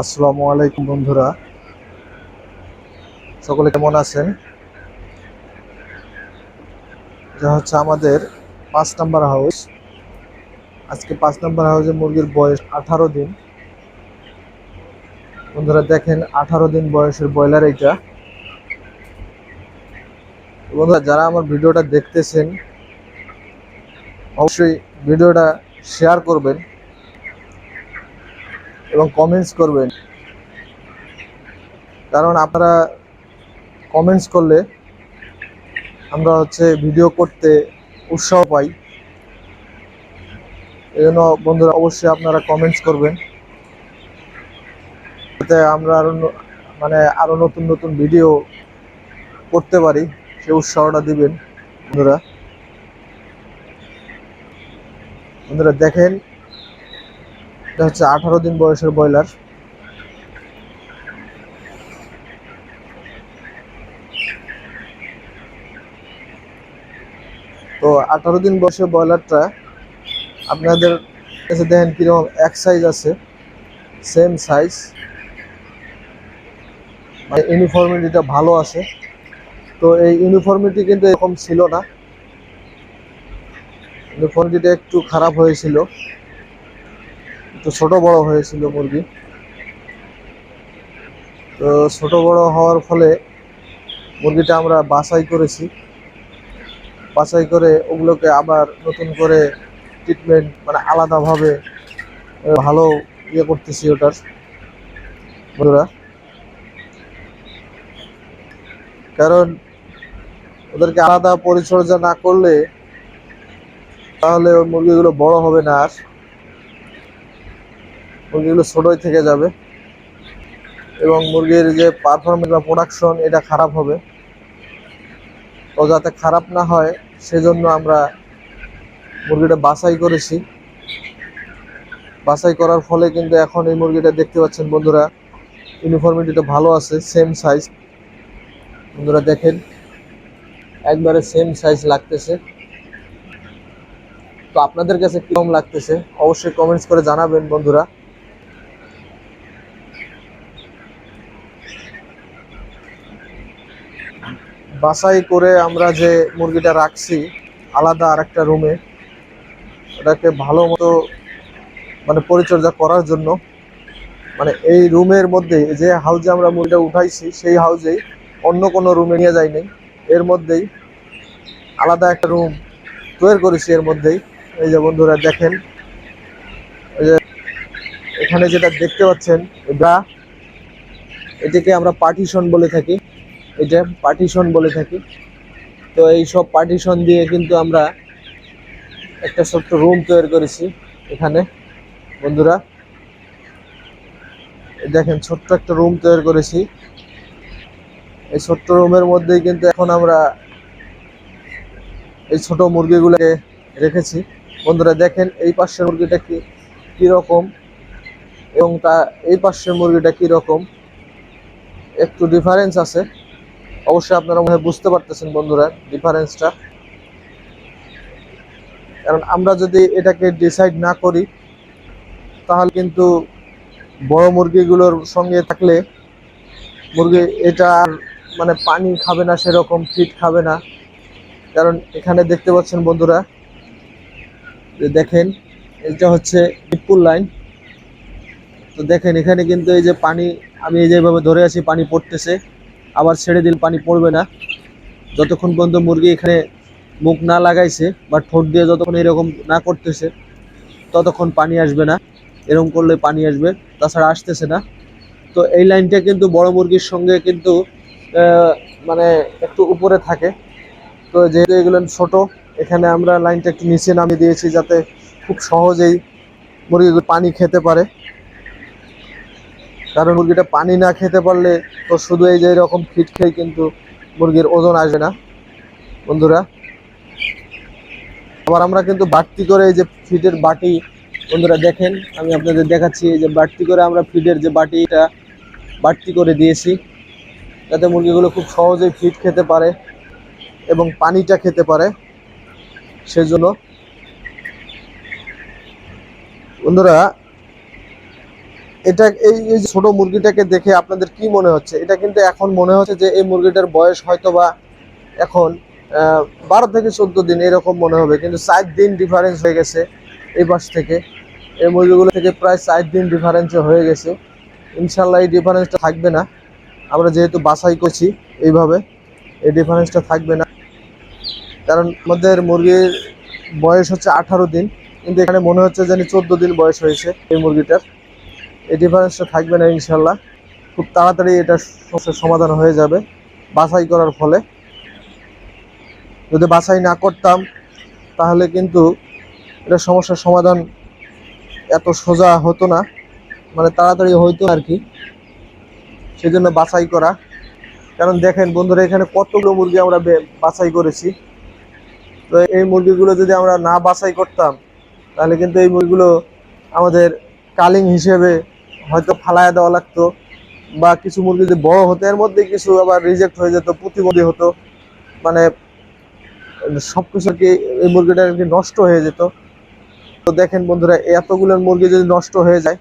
আসসালামু আলাইকুম বন্ধুরা, সকলে কেমন আছেন? এটা হচ্ছে আমাদের 5 নম্বর হাউস। আজকে 5 নম্বর হাউসে মুরগির বয়স 18 দিন। বন্ধুরা দেখেন, 18 দিন বয়সের ব্রয়লার এইটা। বন্ধুরা যারা আমার ভিডিওটা দেখতেছেন অবশ্যই ভিডিওটা শেয়ার করবেন এবং কমেন্টস করবেন, কারণ আপনারা কমেন্টস করলে আমরা ভিডিও করতে উৎসাহ পাই। এই জন্য বন্ধুরা অবশ্যই আপনারা কমেন্টস করবেন, যাতে আমরা আরো নতুন নতুন ভিডিও করতে পারি, সে উৎসাহটা দিবেন বন্ধুরা। বন্ধুরা দেখেন, এটা হচ্ছে 18 দিন বয়সের ব্রয়লার। তো 18 দিন বয়সের ব্রয়লারটা আপনাদের কাছে দেখেন কিরকম এক সাইজ আছে, সেম সাইজ, মানে ইউনিফর্মিটিটা ভালো আছে। তো এই ইউনিফর্মিটি কিন্তু এরকম ছিল না, ইউনিফর্মিটিটা একটু খারাপ হয়েছিল, একটু ছোট বড় হয়েছিল মুরগি। তো ছোট বড় হওয়ার ফলে মুরগিটা আমরা বাছাই করেছি, বাছাই করে ওগুলোকে আবার নতুন করে ট্রিটমেন্ট মানে আলাদাভাবে ভালো করতেছি ওটার বন্ধুরা। কারণ ওদেরকে আলাদা পরিচর্যা না করলে তাহলে ওই মুরগিগুলো বড় হবে না, আর মুরগিগুলো ছোটই থেকে যাবে এবং মুরগির যে পারফরমেন্স বা প্রোডাকশন এটা খারাপ হবে। তো যাতে খারাপ না হয় সেজন্য আমরা মুরগিটা বাছাই করেছি। বাছাই করার ফলে কিন্তু এখন এই মুরগিটা দেখতে পাচ্ছেন বন্ধুরা, ইউনিফর্মিটিটা ভালো আছে, সেম সাইজ। বন্ধুরা দেখেন, একবারে সেম সাইজ লাগতেছে। তো আপনাদের কাছে কিরকম লাগতেছে অবশ্যই কমেন্টস করে জানাবেন বন্ধুরা। বাছাই করে আমরা যে মুরগিটা রাখছি আলাদা আরেকটা রুমে, ওটাকে ভালো মতো মানে পরিচর্যা করার জন্য, মানে এই রুমের মধ্যে যে হাউজে আমরা মুরগিটা উঠাইছি সেই হাউজেই, অন্য কোনো রুমে নিয়ে যাইনি, এর মধ্যেই আলাদা একটা রুম তৈরি করেছি এর মধ্যেই। এই যে বন্ধুরা দেখেন, এই যে এখানে যেটা দেখতে পাচ্ছেন এটা, এটাকে আমরা পার্টিশন বলে থাকি, এটা পার্টিশন বলে থাকি। তো এই সব পার্টিশন দিয়ে কিন্তু আমরা একটা ছোট্ট রুম তৈরি করেছি এখানে বন্ধুরা। দেখেন ছোট্ট একটা রুম তৈরি করেছি, এই ছোট্ট রুমের মধ্যেই কিন্তু এখন আমরা এই ছোট মুরগিগুলোকে রেখেছি বন্ধুরা। দেখেন এই পাশের মুরগিটা কিরকম এবং এই পাশের মুরগিটা কিরকম, একটু ডিফারেন্স আছে। অবশ্যই আপনারা মনে হয় বুঝতে পারতেছেন বন্ধুরা ডিফারেন্সটা। কারণ আমরা যদি এটাকে ডিসাইড না করি তাহলে কিন্তু বড় মুরগিগুলোর সঙ্গে থাকলে মুরগি এটা আর মানে পানি খাবে না, সেরকম ফিড খাবে না। কারণ এখানে দেখতে পাচ্ছেন বন্ধুরা, যে দেখেন এটা হচ্ছে ডিপুল লাইন। তো দেখেন এখানে কিন্তু এই যে পানি, আমি এই যেভাবে ধরে আছি পানি পড়তেছে, আবার ছেড়ে দিলে পানি পড়বে না। যতক্ষণ পর্যন্ত মুরগি এখানে মুখ না লাগাইছে বা ঠোঁট দিয়ে যতক্ষণ এরকম না করতেছে ততক্ষণ পানি আসবে না, এরকম করলে পানি আসবে, তাছাড়া আসতেছে না। তো এই লাইনটা কিন্তু বড় মুরগির সঙ্গে কিন্তু মানে একটু উপরে থাকে। তো যেহেতু এগুলো ছোট, এখানে আমরা লাইনটা একটু নিচে নামিয়ে দিয়েছি যাতে খুব সহজেই মুরগিগুলো পানি খেতে পারে। কারণ মুরগিটা পানি না খেতে পারলে তো শুধু এই যে এরকম ফিট খেয়ে কিন্তু মুরগির ওজন আসবে না বন্ধুরা। আবার আমরা কিন্তু বাড়তি করে এই যে ফিডের বাটি বন্ধুরা দেখেন, আমি আপনাদের দেখাচ্ছি, এই যে বাড়তি করে আমরা ফিডের যে বাটিটা বাড়তি করে দিয়েছি যাতে মুরগিগুলো খুব সহজেই ফিড খেতে পারে এবং পানিটা খেতে পারে। সেজন্য বন্ধুরা এটা এই যে ছোট মুরগিটাকে দেখে আপনাদের কি মনে হচ্ছে? এটা কিন্তু এখন মনে হচ্ছে যে এই মুরগিটার বয়স হয়তোবা এখন 12 থেকে 14 দিন এরকম মনে হবে, কিন্তু 4 দিন ডিফারেন্স হয়ে গেছে এই পাশ থেকে। এই মুরগিগুলো থেকে প্রায় 4 দিন ডিফারেন্স হয়ে গেছে। ইনশাল্লাহ এই ডিফারেন্সটা থাকবে না। আমরা যেহেতু বাছাই করছি এইভাবে, এই ডিফারেন্সটা থাকবে না। কারণ আমাদের মুরগির বয়স হচ্ছে 18 দিন, কিন্তু এখানে মনে হচ্ছে যেন 14 দিন বয়স হয়েছে এই মুরগিটার। এই ডিফারেন্সটা থাকবে না ইনশাল্লাহ। খুব তাড়াতাড়ি এটা সমস্যার সমাধান হয়ে যাবে বাছাই করার ফলে। যদি বাছাই না করতাম তাহলে কিন্তু এটা সমস্যার সমাধান এত সোজা হতো না, মানে তাড়াতাড়ি হইতো আর কি। সেজন্য বাছাই করা। কারণ দেখেন বন্ধুরা, এখানে কতগুলো মুরগি আমরা বাছাই করেছি। তো এই মুরগিগুলো যদি আমরা না বাছাই করতাম তাহলে কিন্তু এই মুরগিগুলো আমাদের কালিং হিসেবে হয়তো ফালায় দেওয়া লাগতো, বা কিছু মুরগি যদি বড় হতো এর মধ্যে কিছু আবার রিজেক্ট হয়ে যেত, প্রতিবন্ধী হতো, মানে সবকিছু কি এই মুরগিটা আর কি নষ্ট হয়ে যেত। তো দেখেন বন্ধুরা, এতগুলো মুরগি যদি নষ্ট হয়ে যায়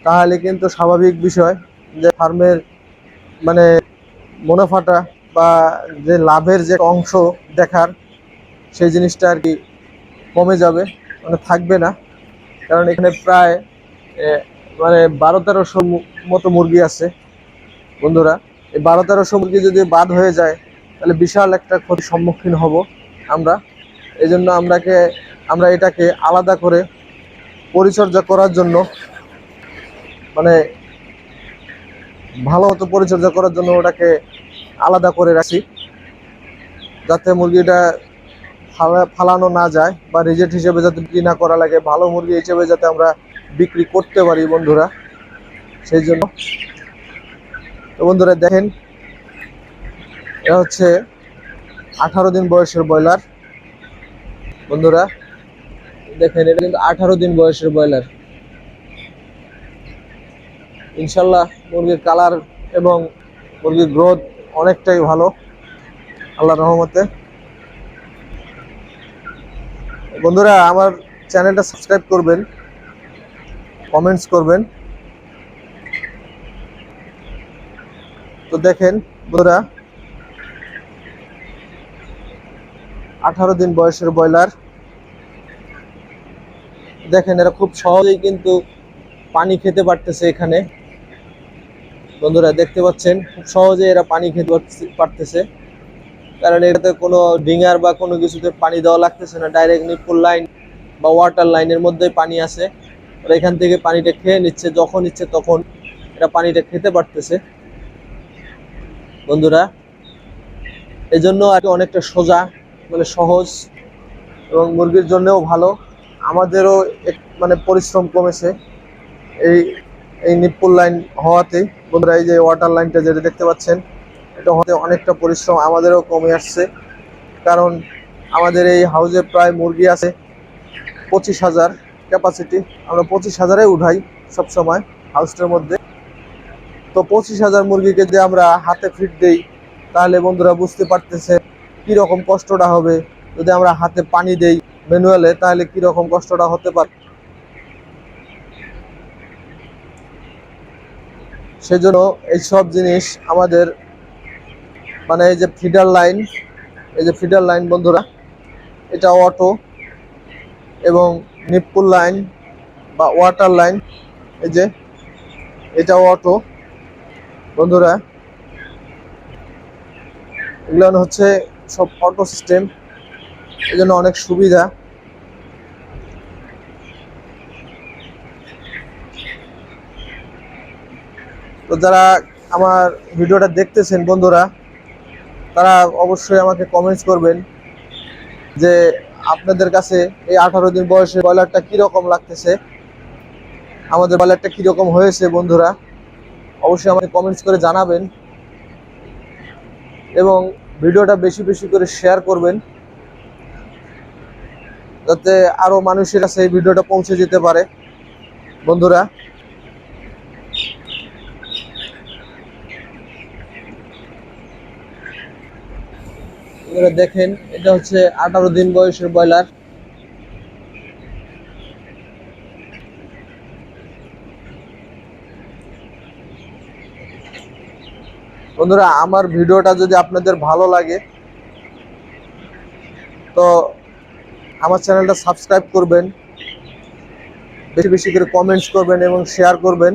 তাহলে কিন্তু স্বাভাবিক বিষয় যে ফার্মের মানে মুনাফাটা বা যে লাভের যে অংশ দেখার, সেই জিনিসটা আর কি কমে যাবে, মানে থাকবে না। কারণ এখানে প্রায় মানে 12-1300 মতো মুরগি আছে বন্ধুরা। এই 12-1300 মুরগি যদি বাদ হয়ে যায় তাহলে বিশাল একটা ক্ষতির সম্মুখীন হব আমরা। এই জন্য আমরা এটাকে আলাদা করে পরিচর্যা করার জন্য, মানে ভালো মতো পরিচর্যা করার জন্য ওটাকে আলাদা করে রাখি, যাতে মুরগিটা ফালানো না যায় বা রিজেক্ট হিসেবে যাতে বিক্রি না করা লাগে, ভালো মুরগি হিসেবে যাতে আমরা বিক্রি করতে পারি বন্ধুরা, সেই জন্য। তো বন্ধুরা দেখেন, এটা হচ্ছে 18 দিন বয়সের ব্রয়লার। বন্ধুরা দেখেন, এটা কিন্তু 18 দিন বয়সের ব্রয়লার। ইনশাল্লাহ মুরগির কালার এবং মুরগির গ্রোথ অনেকটাই ভালো আল্লাহর রহমতে। বন্ধুরা আমার চ্যানেলটা সাবস্ক্রাইব করবেন, কমেন্টস করবেন। তো দেখেন বন্ধুরা, 18 দিন বয়সের ব্রয়লার। দেখেন এরা খুব সহজেই কিন্তু পানি খেতে পারতেছে এখানে। বন্ধুরা দেখতে পাচ্ছেন খুব সহজে এরা পানি খেতে পারতেছে, কারণ এটাতে কোনো ডিঙার বা কোনো কিছুতে পানি দেওয়া লাগতেছে না। ডাইরেক্ট নিপুল লাইন বা ওয়াটার লাইনের মধ্যে পানি আছে, ওরা এখান থেকে পানিটা খেয়ে নিচ্ছে, যখন ইচ্ছে তখন এরা পানিটা খেতে পারতেছে বন্ধুরা। এই জন্য আর কি অনেকটা সোজা, মানে সহজ, এবং মুরগির জন্যও ভালো। আমাদেরও মানে পরিশ্রম কমেছে এই এই নিপুল লাইন হওয়াতে বন্ধুরা। এই যে ওয়াটার লাইনটা যেটা দেখতে পাচ্ছেন, এটা হতে অনেকটা পরিশ্রম আমাদেরও কমে আসছে। কারণ আমাদের এই হাউজে প্রায় মুরগি আছে 25,000 ক্যাপাসিটি। আমরা 25,000-এ উঠাই সবসময় হাউসটার মধ্যে। তো 25,000 মুরগিকে যদি আমরা হাতে ফিড দেই তাহলে বন্ধুরা বুঝতে পারতেছে কীরকম কষ্টটা হবে। যদি আমরা হাতে পানি দেই ম্যানুয়ালে তাহলে কীরকম কষ্টটা হতে পারে। সেজন্য এইসব জিনিস আমাদের, মানে এই যে ফিডার লাইন, এই যে ফিডার লাইন বন্ধুরা, এটা অটো, এবং নিপুল লাইন বা ওয়াটার লাইন, এই যে এটাও অটো বন্ধুরা। এগুলো হচ্ছে সব অটো সিস্টেম, এই জন্য অনেক সুবিধা। তো যারা আমার ভিডিওটা দেখতেছেন বন্ধুরা, তারা অবশ্যই আমাকে কমেন্টস করবেন যে আপনাদের কাছে এই 18 দিন বয়সে ব্রয়লারটা কীরকম লাগতেছে, আমাদের ব্রয়লারটা কীরকম হয়েছে বন্ধুরা। অবশ্যই আমাকে কমেন্টস করে জানাবেন, এবং ভিডিওটা বেশি বেশি করে শেয়ার করবেন যাতে আরও মানুষের কাছে এই ভিডিওটা পৌঁছে যেতে পারে বন্ধুরা। এবারে দেখেন, এটা হচ্ছে 18 দিন বয়সের ব্রয়লার। বন্ধুরা, আমার ভিডিওটা যদি আপনাদের ভালো লাগে তো আমার চ্যানেলটা সাবস্ক্রাইব করবেন, বেশি বেশি করে কমেন্টস করবেন এবং শেয়ার করবেন।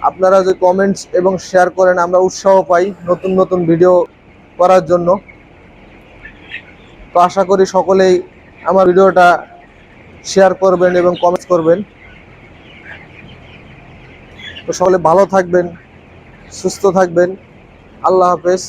আপনারা যে কমেন্টস এবং শেয়ার করেন আমরা উৎসাহ পাই নতুন নতুন ভিডিও করার জন্য। তো আশা করি সকলেই আমার ভিডিওটা শেয়ার করবেন এবং কমেন্টস করবেন। তো সকলে ভালো থাকবেন, সুস্থ থাকবেন। আল্লাহ হাফেজ।